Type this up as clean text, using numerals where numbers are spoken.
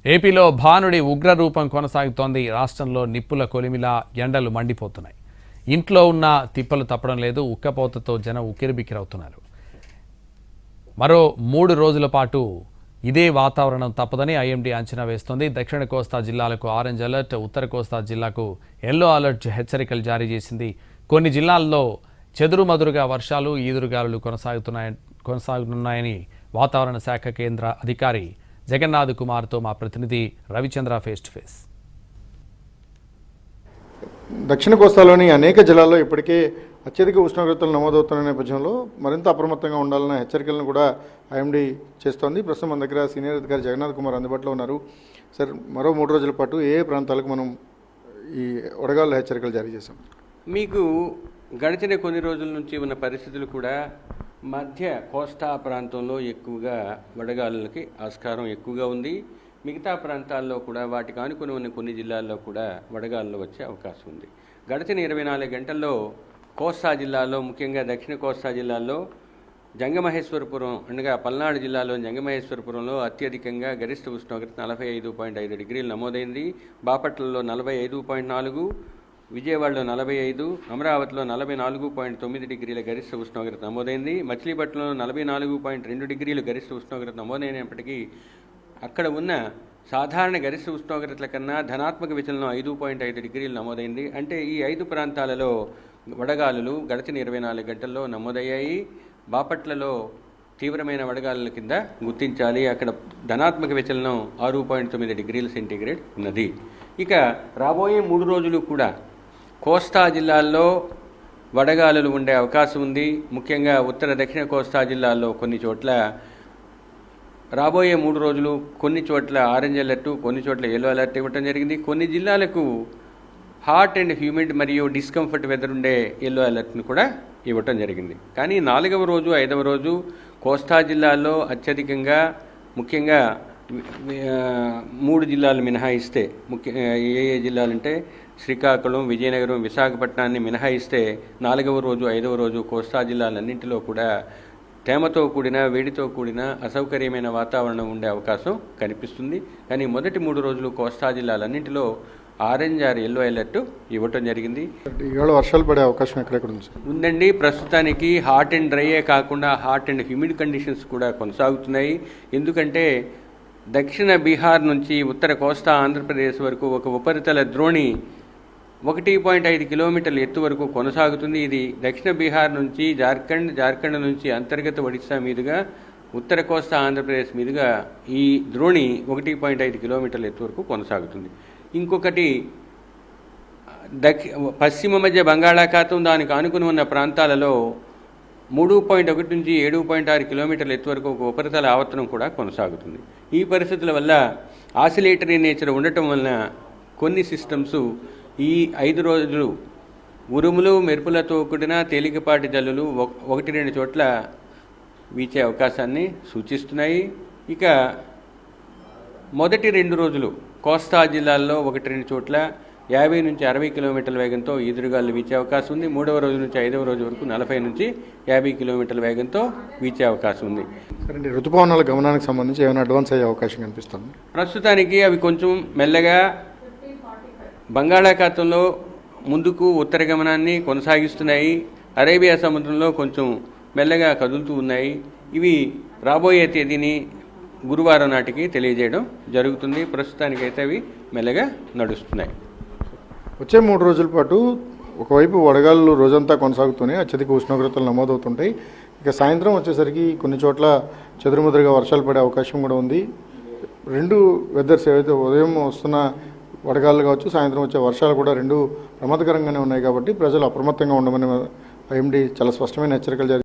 ఏపీలో భానుడి ఉగ్రరూపం కొనసాగుతోంది. రాష్ట్రంలో నిప్పుల కొలిమిలా ఎండలు మండిపోతున్నాయి. ఇంట్లో ఉన్న తిప్పలు తప్పడం లేదు. ఉక్కపోతతో జనం ఉక్కిరిబిక్కిరవుతున్నారు. మరో 3 రోజుల పాటు ఇదే వాతావరణం తప్పదని ఐఎండీ అంచనా వేస్తోంది. దక్షిణ కోస్తా జిల్లాలకు ఆరెంజ్ అలర్ట్, ఉత్తర కోస్తా జిల్లాకు ఎల్లో అలర్ట్ హెచ్చరికలు జారీ చేసింది. కొన్ని జిల్లాల్లో చెదురుమదురుగా వర్షాలు, ఈదురుగాలులు కొనసాగనున్నాయని వాతావరణ శాఖ కేంద్ర అధికారి జగన్నాథ్ కుమార్తో మా ప్రతినిధి రవిచంద్ర ఫేస్ టు ఫేస్. దక్షిణ కోస్తాలోని అనేక జిల్లాల్లో ఇప్పటికే అత్యధిక ఉష్ణోగ్రతలు నమోదవుతున్న నేపథ్యంలో మరింత అప్రమత్తంగా ఉండాలన్న హెచ్చరికలను కూడా ఐఎండీ చేస్తోంది. ప్రస్తుతం మన దగ్గర సీనియర్ అధికారి జగన్నాథ్ కుమార్ అందుబాటులో ఉన్నారు. సార్, మరో 3 రోజుల పాటు ఏ ప్రాంతాలకు మనం ఈ వడగాళ్ళ హెచ్చరికలు జారీ చేశాం? మీకు గడిచిన కొన్ని రోజుల నుంచి ఉన్న పరిస్థితులు కూడా మధ్య కోస్తా ప్రాంతంలో ఎక్కువగా వడగాలులకి ఆస్కారం ఎక్కువగా ఉంది. మిగతా ప్రాంతాల్లో కూడా వాటికి ఆనుకుని ఉన్న కొన్ని జిల్లాల్లో కూడా వడగాలులు వచ్చే అవకాశం ఉంది. గడిచిన 24 గంటల్లో కోస్తా జిల్లాలో, ముఖ్యంగా దక్షిణ కోస్తా జిల్లాల్లో జంగమహేశ్వరపురం అనగా పల్నాడు జిల్లాలో జంగమహేశ్వరపురంలో అత్యధికంగా గరిష్ట ఉష్ణోగ్రత 45.5 డిగ్రీలు నమోదైంది. బాపట్లలో 45.4, విజయవాడలో 45, అమరావతిలో 44.9 డిగ్రీల గరిష్ట ఉష్ణోగ్రత నమోదైంది. మచిలీపట్నంలో 44.2 డిగ్రీలు గరిష్ట ఉష్ణోగ్రత నమోదైనప్పటికీ అక్కడ ఉన్న సాధారణ గరిష్ట ఉష్ణోగ్రతల కన్నా ధనాత్మక విచలనం 5.5 డిగ్రీలు నమోదైంది. అంటే ఈ 5 ప్రాంతాలలో వడగాలులు గడిచిన 24 గంటల్లో నమోదయ్యాయి. బాపట్లలో తీవ్రమైన వడగాలుల కింద గుర్తించాలి. అక్కడ ధనాత్మక విచలనం 6.9 డిగ్రీల సెంటీగ్రేడ్ ఉన్నది. ఇక రాబోయే 3 రోజులు కూడా కోస్తా జిల్లాల్లో వడగాలులు ఉండే అవకాశం ఉంది. ముఖ్యంగా ఉత్తర దక్షిణ కోస్తా జిల్లాల్లో కొన్ని చోట్ల రాబోయే 3 రోజులు కొన్ని చోట్ల ఆరెంజ్ అలర్ట్, కొన్ని చోట్ల ఎల్లో అలర్ట్ ఇవ్వడం జరిగింది. కొన్ని జిల్లాలకు హాట్ అండ్ హ్యూమిడ్ మరియు డిస్కంఫర్ట్ వెదర్ ఉండే ఎల్లో అలర్ట్ను కూడా ఇవ్వటం జరిగింది. కానీ 4వ రోజు 5వ రోజు కోస్తా జిల్లాల్లో అత్యధికంగా, ముఖ్యంగా 3 జిల్లాలు మినహాయిస్తే, ఏ జిల్లాలంటే శ్రీకాకుళం, విజయనగరం, విశాఖపట్నాన్ని మినహాయిస్తే 4వ రోజు 5వ రోజు కోస్తా జిల్లాలన్నింటిలో కూడా తేమతో కూడిన, వేడితో కూడిన అసౌకర్యమైన వాతావరణం ఉండే అవకాశం కనిపిస్తుంది. కానీ మొదటి 3 రోజులు కోస్తా జిల్లాలన్నింటిలో ఆరెంజ్ ఆర్ ఎల్లో అలర్ట్ ఇవ్వటం జరిగింది. ఇవాళ వర్షాలు పడే అవకాశం ఎక్కడెక్కడ ఉందండి. ప్రస్తుతానికి హాట్ అండ్ డ్రైయే కాకుండా హాట్ అండ్ హ్యూమిడ్ కండిషన్స్ కూడా కొనసాగుతున్నాయి. ఎందుకంటే దక్షిణ బీహార్ నుంచి ఉత్తర కోస్తా ఆంధ్రప్రదేశ్ వరకు ఒక ఉపరితల ద్రోణి 1.5 కిలోమీటర్ల ఎత్తు వరకు కొనసాగుతుంది. ఇది దక్షిణ బీహార్ నుంచి జార్ఖండ్ నుంచి అంతర్గత ఒడిశా మీదుగా ఉత్తర కోస్తా ఆంధ్రప్రదేశ్ మీదుగా ఈ ద్రోణి 1.5 కిలోమీటర్ల ఎత్తు వరకు కొనసాగుతుంది. ఇంకొకటి పశ్చిమ మధ్య బంగాళాఖాతం, దానికి ఆనుకుని ఉన్న ప్రాంతాలలో 3.1 నుంచి 7.6 కిలోమీటర్ల ఎత్తు వరకు ఒక ఉపరితల ఆవర్తనం కూడా కొనసాగుతుంది. ఈ పరిస్థితుల వల్ల ఆసిలేటరీ నేచర్ ఉండటం వలన కొన్ని సిస్టమ్స్ ఈ 5 రోజులు ఉరుములు, మెరుపులతో కూడిన తేలికపాటి జల్లులు 1-2 చోట్ల వీచే అవకాశాన్ని సూచిస్తున్నాయి. ఇక మొదటి 2 రోజులు కోస్తా జిల్లాల్లో 1-2 చోట్ల 50 నుంచి 60 కిలోమీటర్ల వేగంతో ఈదురుగాలు వీచే అవకాశం ఉంది. 3వ రోజు నుంచి 5వ రోజు వరకు 40 నుంచి 50 కిలోమీటర్ల వేగంతో వీచే అవకాశం ఉంది. సరే, ఋతుపవనాల గమనానికి సంబంధించి ఏమైనా అడ్వాన్స్ అయ్యే అవకాశం కనిపిస్తుంది? ప్రస్తుతానికి అవి కొంచెం మెల్లగా బంగాళాఖాతంలో ముందుకు ఉత్తర గమనాన్ని కొనసాగిస్తున్నాయి. అరేబియా సముద్రంలో కొంచెం మెల్లగా కదులుతూ ఉన్నాయి. ఇవి రాబోయే తేదీని గురువారం నాటికి తెలియజేయడం జరుగుతుంది. ప్రస్తుతానికైతే అవి మెల్లగా నడుస్తున్నాయి. వచ్చే 3 రోజుల పాటు ఒకవైపు వడగాళ్ళు రోజంతా కొనసాగుతూనే అత్యధిక ఉష్ణోగ్రతలు నమోదవుతుంటాయి. ఇక సాయంత్రం వచ్చేసరికి కొన్ని చోట్ల చెదురుముదురుగా వర్షాలు పడే అవకాశం కూడా ఉంది. 2 వెదర్స్ ఏవైతే ఉదయం వస్తున్న వడగాళ్ళు కావచ్చు, సాయంత్రం వచ్చే వర్షాలు కూడా 2 ప్రమాదకరంగానే ఉన్నాయి. కాబట్టి ప్రజలు అప్రమత్తంగా ఉండమని ఐఎండీ చాలా స్పష్టమైన హెచ్చరికలు జారీ